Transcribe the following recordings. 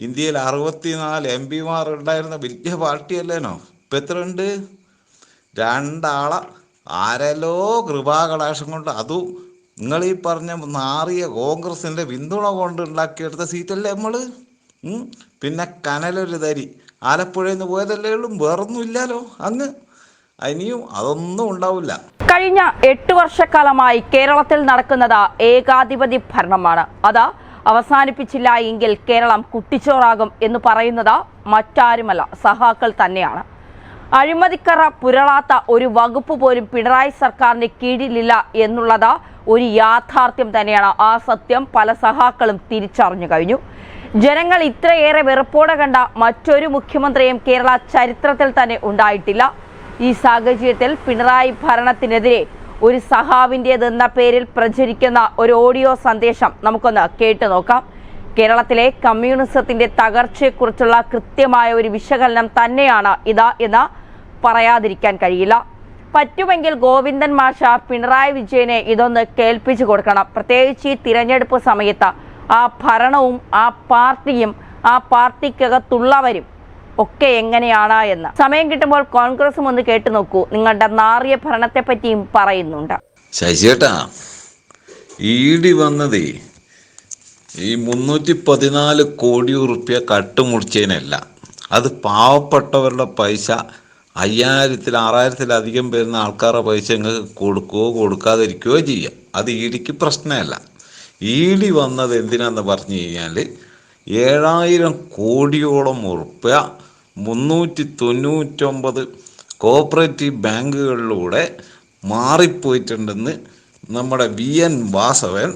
ഇന്ത്യയിൽ 64 MP ഉണ്ടായിരുന്ന വലിയ പാർട്ടിയല്ലേനോ. ഇപ്പം എത്ര ഉണ്ട്? രണ്ടാളെ ആരല്ലോ കൃപാകടാക്ഷം കൊണ്ട്, അതും നിങ്ങൾ ഈ പറഞ്ഞ നാറിയ കോൺഗ്രസിന്റെ പിന്തുണ കൊണ്ട് ഉണ്ടാക്കിയെടുത്ത സീറ്റല്ലേ നമ്മള്. പിന്നെ കനലൊരു തരി ആലപ്പുഴയിൽ നിന്ന് പോയതല്ലേ ഉള്ളൂ, വേറൊന്നും ഇല്ലാലോ അങ്ങ്. ഇനിയും അതൊന്നും ഉണ്ടാവില്ല. കഴിഞ്ഞ 8 വർഷക്കാലമായി കേരളത്തിൽ നടക്കുന്നത് ഏകാധിപതി ഭരണമാണ്. അത് അവസാനിപ്പിച്ചില്ല എങ്കിൽ കേരളം കുട്ടിച്ചോറാകും എന്ന് പറയുന്നത് മറ്റാരുമല്ല, സഹാക്കൾ തന്നെയാണ്. അഴിമതിക്കറ പുരളാത്ത ഒരു വകുപ്പ് പോലും പിണറായി സർക്കാരിന്റെ കീഴിലില്ല എന്നുള്ളത് ഒരു യാഥാർത്ഥ്യം തന്നെയാണ്. ആ സത്യം പല സഹാക്കളും തിരിച്ചറിഞ്ഞു കഴിഞ്ഞു. ജനങ്ങൾ ഇത്രയേറെ വെറുപ്പോടെ കണ്ട മറ്റൊരു മുഖ്യമന്ത്രിയും കേരള ചരിത്രത്തിൽ തന്നെ ഉണ്ടായിട്ടില്ല. ഈ സാഹചര്യത്തിൽ പിണറായി ഭരണത്തിനെതിരെ ഒരു സഹാവിൻ്റെതെന്ന പേരിൽ പ്രചരിക്കുന്ന ഒരു ഓഡിയോ സന്ദേശം നമുക്കൊന്ന് കേട്ടു നോക്കാം. കേരളത്തിലെ കമ്മ്യൂണിസത്തിന്റെ തകർച്ചയെക്കുറിച്ചുള്ള കൃത്യമായ ഒരു വിശകലനം തന്നെയാണ് ഇത് എന്ന് പറയാതിരിക്കാൻ കഴിയില്ല. പറ്റുമെങ്കിൽ ഗോവിന്ദൻ മാഷ പിണറായി വിജയനെ ഇതൊന്ന് കേൾപ്പിച്ചു കൊടുക്കണം. പ്രത്യേകിച്ച് ഈ തിരഞ്ഞെടുപ്പ് സമയത്ത് ആ ഭരണവും ആ പാർട്ടിയും ആ പാർട്ടിക്കകത്തുള്ളവരും ഒക്കെ എങ്ങനെയാണ് എന്ന്. സമയം കിട്ടുമ്പോൾ കോൺഗ്രസും ഒന്ന് കേട്ടു നോക്കൂ. നിങ്ങളുടെ നാറിയ ഭരണത്തെ പറ്റിയും പറയുന്നുണ്ട്. ശശിയേട്ടാ, ഈടി വന്നതേ ഈ 314 കോടി റുപ്യ കട്ടുമുടിച്ചതിനല്ല. അത് പാവപ്പെട്ടവരുടെ പൈസ 5000-6000 വരുന്ന ആൾക്കാരുടെ പൈസ നിങ്ങൾക്ക് കൊടുക്കുകയോ കൊടുക്കാതിരിക്കുകയോ ചെയ്യാം. അത് ഈടിക്ക് പ്രശ്നമല്ല. ഈടി വന്നത് എന്തിനാന്ന് പറഞ്ഞു കഴിഞ്ഞാൽ 7000 കോടിയോളം ഉറുപ്യ 399 കോഓപ്പറേറ്റീവ് ബാങ്കുകളിലൂടെ മാറിപ്പോയിട്ടുണ്ടെന്ന് നമ്മുടെ VN വാസവൻ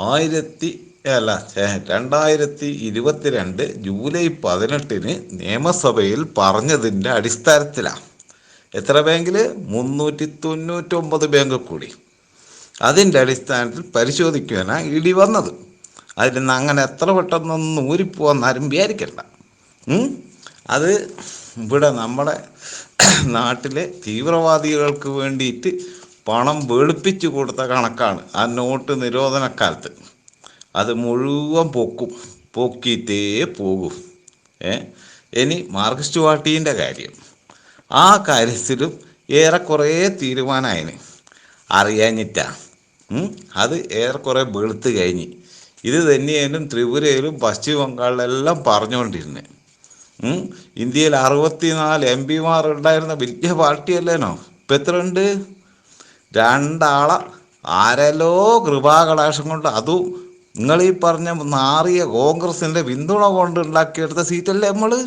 2022 ജൂലൈ 18 നിയമസഭയിൽ പറഞ്ഞതിൻ്റെ അടിസ്ഥാനത്തിലാണ്. എത്ര ബാങ്കിൽ? 399 ബാങ്ക് കൂടി. അതിൻ്റെ അടിസ്ഥാനത്തിൽ പരിശോധിക്കുവാനാണ് ഇടി വന്നത്. അതിൽ നിന്ന് അങ്ങനെ എത്ര പെട്ടെന്നൊന്നും ഊരിപ്പോവാന്നാരും വിചാരിക്കണ്ട. അത് ഇവിടെ നമ്മുടെ നാട്ടിലെ തീവ്രവാദികൾക്ക് വേണ്ടിയിട്ട് പണം വെളുപ്പിച്ചു കൊടുത്ത കണക്കാണ്. ആ നോട്ട് നിരോധനക്കാലത്ത് അത് മുഴുവൻ പൊക്കിയിട്ടേ പോകൂ. ഇനി മാർക്സിസ്റ്റ് പാർട്ടീൻ്റെ കാര്യം, ആ കാര്യത്തിലും ഏറെക്കുറെ തീരുമാനമായിന്. അറിയാഞ്ഞിട്ടാ അത് ഏറെക്കുറെ വെളുത്ത് കഴിഞ്ഞ്. ഇത് തന്നെയായാലും ത്രിപുരയിലും പശ്ചിമ ബംഗാളിലെല്ലാം പറഞ്ഞുകൊണ്ടിരുന്നത്. ഇന്ത്യയിൽ 64 MP ഉണ്ടായിരുന്ന വലിയ പാർട്ടിയല്ലേനോ. ഇപ്പം എത്ര ഉണ്ട്? രണ്ടാളെ ആരല്ലോ കൃപാകടാക്ഷം കൊണ്ട്, അതും നിങ്ങൾ ഈ പറഞ്ഞ നാറിയ കോൺഗ്രസിന്റെ പിന്തുണ കൊണ്ട് ഉണ്ടാക്കിയെടുത്ത സീറ്റല്ലേ നമ്മള്.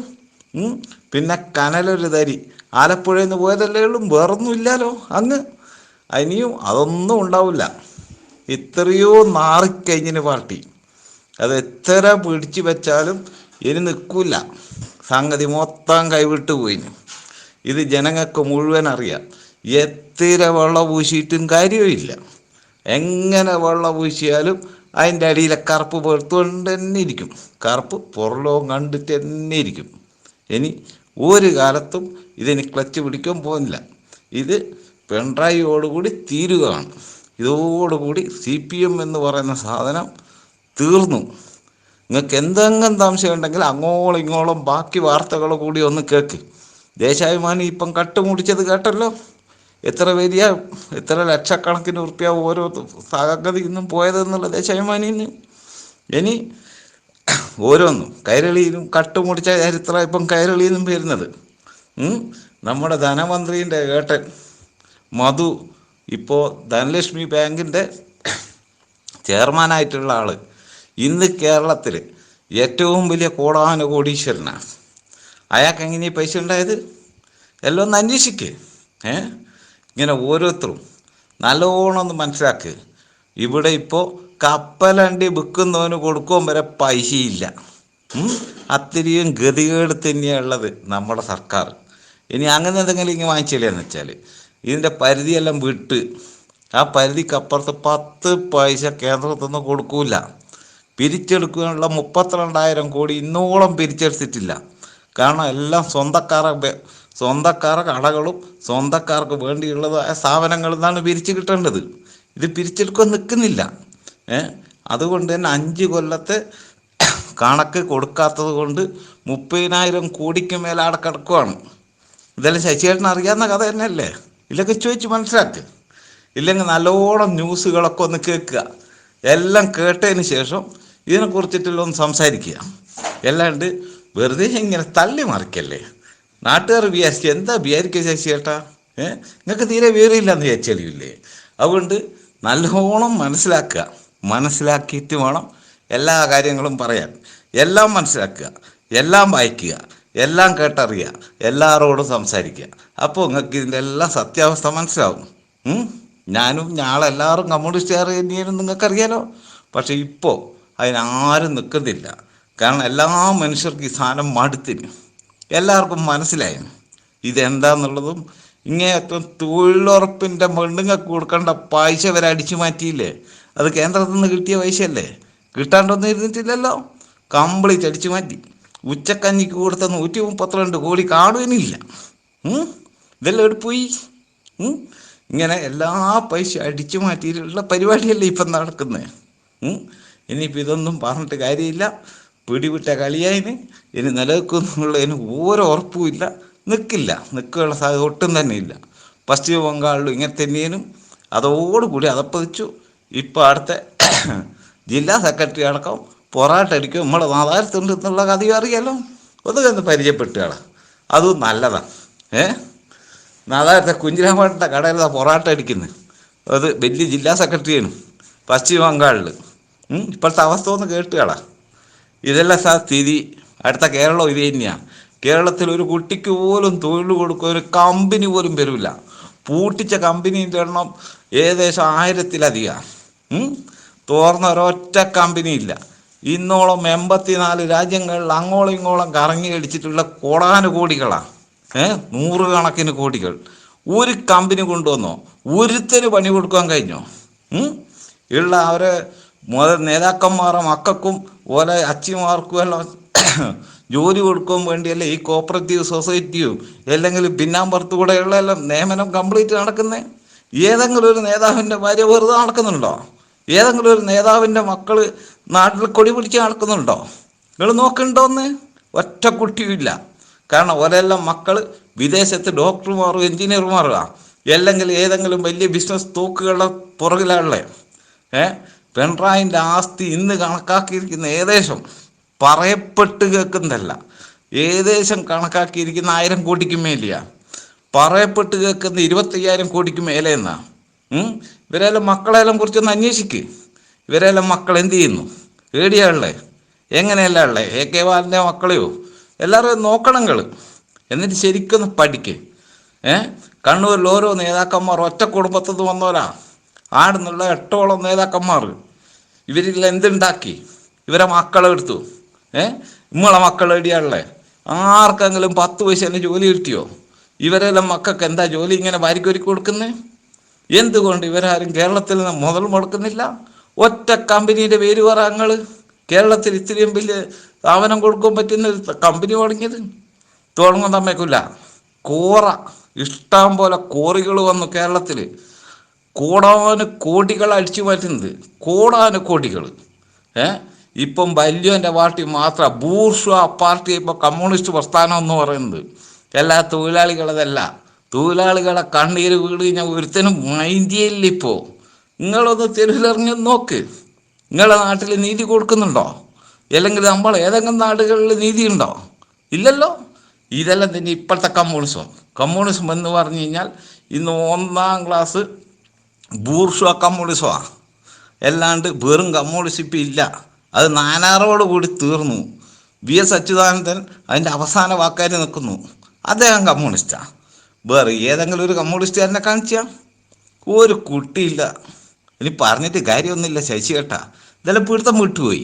പിന്നെ കനലൊരു തരി ആലപ്പുഴയിൽ നിന്ന് പോയതല്ലേ ഉള്ളൂ, വേറൊന്നും ഇല്ലാലോ അങ്ങ്. ഇനിയും അതൊന്നും ഉണ്ടാവില്ല. ഇത്രയോ നാറിക്കഴിഞ്ഞിന് പാർട്ടി. അത് എത്ര പിടിച്ചു വെച്ചാലും ഇനി നിൽക്കില്ല. സംഗതി മൊത്തം കൈവിട്ട് പോയിന്. ഇത് ജനങ്ങൾക്ക് മുഴുവൻ അറിയാം. എത്ര വെള്ളം പൂശിയിട്ടും കാര്യമില്ല. എങ്ങനെ വെള്ളം പൂശിയാലും അതിൻ്റെ അടിയിലെ കറുപ്പ് വെറുത്തുകൊണ്ട് തന്നെ ഇരിക്കും. കറുപ്പ് പുറലോകം കണ്ടിട്ട് തന്നെ ഇരിക്കും. ഇനി ഒരു കാലത്തും ഇതിന് ക്ലച്ച് പിടിക്കാൻ പോകുന്നില്ല. ഇത് പിണറായിയോടുകൂടി തീരുകയാണ്. ഇതോടുകൂടി CPM എന്ന് പറയുന്ന സാധനം തീർന്നു. നിങ്ങൾക്ക് എന്തെങ്കിലും സംശയം ഉണ്ടെങ്കിൽ അങ്ങോളം ഇങ്ങോളം ബാക്കി വാർത്തകൾ കൂടി ഒന്ന് കേൾക്ക്. ദേശാഭിമാനി ഇപ്പം കട്ടുമുടിച്ചത് കേട്ടല്ലോ. എത്ര ലക്ഷക്കണക്കിന് ഉറുപ്പ്യ ഓരോ സംഗതിയിൽ നിന്നും പോയതെന്നുള്ള ദേശാഭിമാനിന്ന്. ഇനി ഓരോന്നും കൈരളിയിലും കട്ടുമുടിച്ച ചരിത്രം ഇപ്പം കൈരളിയിലും വരുന്നത്. നമ്മുടെ ധനമന്ത്രീൻ്റെ ഏട്ടൻ മധു ഇപ്പോൾ ധനലക്ഷ്മി ബാങ്കിൻ്റെ ചെയർമാനായിട്ടുള്ള ആള് ഇന്ന് കേരളത്തിൽ ഏറ്റവും വലിയ കോടാനുകോടീശ്വരനാണ്. അയാൾക്ക് എങ്ങനെ പൈസ ഉണ്ടായത്? എല്ലാം ഒന്ന് അന്വേഷിക്ക്. ഇങ്ങനെ ഓരോരുത്തരും നല്ലോണം ഒന്ന് മനസ്സിലാക്ക്. ഇവിടെ ഇപ്പോൾ കപ്പലണ്ടി വിൽക്കുന്നവന് കൊടുക്കുവാൻ വരെ പൈസയില്ല. അത്രയും ഗതികേട് തന്നെയാണുള്ളത് നമ്മുടെ സർക്കാർ. ഇനി അങ്ങനെ എന്തെങ്കിലും ഇങ്ങനെ വാങ്ങിച്ചില്ലെന്ന് വെച്ചാൽ ഇതിൻ്റെ പരിധിയെല്ലാം വിട്ട് ആ പരിധിക്കപ്പുറത്ത് 10 പൈസ കേന്ദ്രത്തിൽ നിന്ന് കൊടുക്കൂല. പിരിച്ചെടുക്കാനുള്ള 32,000 കോടി ഇന്നോളം പിരിച്ചെടുത്തിട്ടില്ല. കാരണം എല്ലാം സ്വന്തക്കാരുടെ കടകളും സ്വന്തക്കാർക്ക് വേണ്ടിയുള്ളതായ സ്ഥാപനങ്ങളിൽ നിന്നാണ് പിരിച്ചു കിട്ടേണ്ടത്. ഇത് പിരിച്ചെടുക്കാൻ നിൽക്കുന്നില്ല. അതുകൊണ്ട് തന്നെ 5 കൊല്ലത്തെ കണക്ക് കൊടുക്കാത്തത് കൊണ്ട് 30,000 കോടിക്ക് മേലെ അവിടെ കിടക്കുവാണ്. ഇതെല്ലാം ശശിയേട്ടൻ അറിയാവുന്ന കഥ തന്നെയല്ലേ? ഇല്ലെങ്കിൽ ചോദിച്ച് മനസ്സിലാക്ക്. ഇല്ലെങ്കിൽ നല്ലോണം ന്യൂസുകളൊക്കെ ഒന്ന് കേൾക്കുക. എല്ലാം കേട്ടതിന് ശേഷം ഇതിനെക്കുറിച്ചിട്ടുള്ള ഒന്ന് സംസാരിക്കുക. അല്ലാണ്ട് വെറുതെ ഇങ്ങനെ തള്ളി മറിക്കല്ലേ. നാട്ടുകാർ വിചാരിച്ചു എന്താ വിചാരിക്കുക ശശിയേട്ടാ? നിങ്ങൾക്ക് തീരെ വിവരമില്ലെന്ന് വിചാരിച്ചല്ലേ? അതുകൊണ്ട് നല്ലോണം മനസ്സിലാക്കുക. മനസ്സിലാക്കിയിട്ട് വേണം എല്ലാ കാര്യങ്ങളും പറയാൻ. എല്ലാം മനസ്സിലാക്കുക, എല്ലാം വായിക്കുക, എല്ലാം കേട്ടറിയുക, എല്ലാവരോടും സംസാരിക്കുക. അപ്പോൾ നിങ്ങൾക്ക് ഇതിൻ്റെ എല്ലാം സത്യാവസ്ഥ മനസ്സിലാവും. ഞാനും ഞാളെല്ലാവരും കമ്മ്യൂണിസ്റ്റുകാർ തന്നെയായിരുന്നു നിങ്ങൾക്കറിയാലോ. പക്ഷെ ഇപ്പോൾ അതിനാരും നിൽക്കുന്നില്ല. കാരണം എല്ലാ മനുഷ്യർക്കും ഈ സാധനം മടുത്തിന്. എല്ലാവർക്കും മനസ്സിലായി ഇതെന്താന്നുള്ളതും. ഇങ്ങേയറ്റം തൊഴിലുറപ്പിൻ്റെ പെണ്ണുങ്ങൾക്ക് കൊടുക്കേണ്ട പൈസ വരെ അടിച്ചു മാറ്റിയില്ലേ? അത് കേന്ദ്രത്തിൽ നിന്ന് കിട്ടിയ പൈസയല്ലേ? കിട്ടാണ്ടൊന്നും ഇരുന്നിട്ടില്ലല്ലോ. കംപ്ലീറ്റ് അടിച്ചു മാറ്റി. ഉച്ചക്കഞ്ഞിക്ക് കൊടുത്ത 132 കോടി കാണുവാനില്ല. ഇതെല്ലാം എവിടെ പോയി? ഇങ്ങനെ എല്ലാ പൈസ അടിച്ചു മാറ്റിയിട്ടുള്ള പരിപാടിയല്ലേ ഇപ്പം നടക്കുന്നത്. ഇനിയിപ്പോൾ ഇതൊന്നും പറഞ്ഞിട്ട് കാര്യമില്ല. പിടിവിട്ട കളിയായിന്. ഇനി നിലനിൽക്കുന്നുള്ളതിന് ഓരോ ഉറപ്പുമില്ല. നിൽക്കാനുള്ള സാധ്യത ഒട്ടും തന്നെ ഇല്ല. പശ്ചിമ ബംഗാളിലും ഇങ്ങനെ തന്നെയും അതോടുകൂടി അതപ്പതിച്ചു. ഇപ്പോൾ അടുത്ത ജില്ലാ സെക്രട്ടറി അടക്കം പൊറാട്ടടിക്കും നമ്മളെ നാദാരത്തുണ്ട് എന്നുള്ള കഥയും അറിയാലോ. ഒന്ന് പരിചയപ്പെട്ടുകളാ. അതും നല്ലതാണ്. നാദാരത്തെ കുഞ്ഞിരാമേട്ടൻ്റെ കടയിൽ പൊറാട്ട അടിക്കുന്നത് അത് വലിയ ജില്ലാ സെക്രട്ടറിയാണ് പശ്ചിമ ബംഗാളിൽ. ഇപ്പോഴത്തെ അവസ്ഥ ഒന്ന് കേട്ടുകളാ. ഇതെല്ലാം സ്ഥിതി. അടുത്ത കേരളം ഇത് തന്നെയാണ്. കേരളത്തിൽ ഒരു കുട്ടിക്ക് പോലും തൊഴിൽ കൊടുക്കുക ഒരു കമ്പനി പോലും വരില്ല. പൂട്ടിച്ച കമ്പനീൻ്റെ എണ്ണം ഏകദേശം 1000-ലധികം. തുറന്ന ഒരൊറ്റ കമ്പനി ഇല്ല. ഇന്നോളം 84 രാജ്യങ്ങളിൽ അങ്ങോളം ഇങ്ങോളം കറങ്ങി അടിച്ചിട്ടുള്ള കോടാനുകോടികളാണ്. 100 കണക്കിന് കോടികൾ ഒരു കമ്പനി കൊണ്ടുവന്നോ? ഒരുത്തന് പണി കൊടുക്കാൻ കഴിഞ്ഞോ? ഉള്ള അവരെ നേതാക്കന്മാരുടെ മക്കൾക്കും ഓരോ അച്ചിമാർക്കും എല്ലാം ജോലി കൊടുക്കാൻ വേണ്ടിയല്ലേ ഈ കോപ്പറേറ്റീവ് സൊസൈറ്റിയും അല്ലെങ്കിൽ പിന്നാമ്പുറത്ത് കൂടെയുള്ള എല്ലാം നിയമനം കംപ്ലീറ്റ് നടക്കുന്നത്. ഏതെങ്കിലും ഒരു നേതാവിൻ്റെ ഭാര്യ വെറുതെ നടക്കുന്നുണ്ടോ? ഏതെങ്കിലും ഒരു നേതാവിൻ്റെ മക്കൾ നാട്ടിൽ കൊടി പിടിച്ച് നടക്കുന്നുണ്ടോ? നിങ്ങൾ നോക്കണ്ടോന്ന്? ഒറ്റ കുട്ടിയുമില്ല. കാരണം ഓരെല്ലാം മക്കൾ വിദേശത്ത് ഡോക്ടർമാരും എൻജിനീയർമാരുമാണ്. അല്ലെങ്കിൽ ഏതെങ്കിലും വലിയ ബിസിനസ് തോക്കുകളുടെ പുറകിലാണുള്ളത്. പിണറായിൻ്റെ ആസ്തി ഇന്ന് കണക്കാക്കിയിരിക്കുന്ന ഏകദേശം പറയപ്പെട്ട് കേൾക്കുന്നതല്ല, ഏകദേശം കണക്കാക്കിയിരിക്കുന്ന 1000 കോടിക്ക് മേലെയാണ്. പറയപ്പെട്ട് കേൾക്കുന്ന 25,000 കോടിക്ക് മേലെ എന്നാ. ഇവരെല്ലാം മക്കളെല്ലാം കുറിച്ചൊന്ന് അന്വേഷിക്ക്. ഇവരെല്ലാം മക്കൾ എന്ത് ചെയ്യുന്നു? ഏടിയാണല്ലേ? എങ്ങനെയല്ല ഉള്ളത്? AK ബാലൻ്റെ മക്കളെയോ എല്ലാവരും നോക്കണങ്ങൾ. എന്നിട്ട് ശരിക്കൊന്ന് പഠിക്ക്. കണ്ണൂരിൽ ഓരോ നേതാക്കന്മാർ ഒറ്റ കുടുംബത്തിൽ നിന്ന് വന്നവരാ. ആടുന്നുള്ള 8ഓളം നേതാക്കന്മാർ. ഇവരിൽ എന്തുണ്ടാക്കി? ഇവരെ മക്കളെ എടുത്തു. നമ്മളെ മക്കൾ എടിയാണല്ലേ? ആർക്കെങ്കിലും 10 പൈസേൻ്റെ ജോലി കിട്ടിയോ? ഇവരെല്ലാം മക്കൾക്ക് എന്താ ജോലി ഇങ്ങനെ വാരിക്കൊരുക്കി കൊടുക്കുന്നത്? എന്തുകൊണ്ട് ഇവരാരും കേരളത്തിൽ നിന്ന് മുതൽ മുടക്കുന്നില്ല? ഒറ്റ കമ്പനീൻ്റെ പേര് പറ. ഞങ്ങൾ കേരളത്തിൽ ഇത്രയും വലിയ സ്ഥാപനം കൊടുക്കാൻ പറ്റുന്ന ഒരു കമ്പനി തുടങ്ങാൻ തമ്മേക്കില്ല. ഇഷ്ടം പോലെ കോറികൾ വന്നു കേരളത്തിൽ. കോടികൾ അടിച്ചു മാറ്റുന്നത്. കോടികൾ. ഇപ്പം വലിയൻ്റെ പാർട്ടി മാത്രം ബൂർഷ്വാ പാർട്ടി. ഇപ്പോൾ കമ്മ്യൂണിസ്റ്റ് പ്രസ്ഥാനം എന്ന് പറയുന്നത് എല്ലാ തൊഴിലാളികളതല്ല. തൊഴിലാളികളെ കണ്ണീര് വീട് ഞാൻ ഒരുത്തനും മൈൻഡിയല്ല. ഇപ്പോൾ നിങ്ങളൊന്ന് തെരുവിലിറങ്ങി നോക്ക്. നിങ്ങളുടെ നാട്ടിൽ നീതി കൊടുക്കുന്നുണ്ടോ? അല്ലെങ്കിൽ നമ്മൾ ഏതെങ്കിലും നാടുകളിൽ നീതി ഉണ്ടോ? ഇല്ലല്ലോ. ഇതെല്ലാം തന്നെ ഇപ്പോഴത്തെ കമ്മ്യൂണിസം എന്ന് പറഞ്ഞു കഴിഞ്ഞാൽ ഇന്ന് 1ാം ക്ലാസ് ബൂർഷ്വാ കമ്മ്യൂണിസമാണ്. അല്ലാണ്ട് വെറും കമ്മ്യൂണിസം ഇപ്പം ഇല്ല. അത് നാനാറോട് കൂടി തീർന്നു. VS അച്യുതാനന്ദൻ അതിൻ്റെ അവസാന വാക്കാരി നിൽക്കുന്നു. അദ്ദേഹം കമ്മ്യൂണിസ്റ്റാണ്. വേറെ ഏതെങ്കിലും ഒരു കമ്മ്യൂണിസ്റ്റുകാരനെ കാണിച്ചാൽ ഒരു കുട്ടിയില്ല. ഇനി പറഞ്ഞിട്ട് കാര്യമൊന്നുമില്ല ശശി കേട്ടാ. ഇതെല്ലാം പിടുത്തം വിട്ടുപോയി.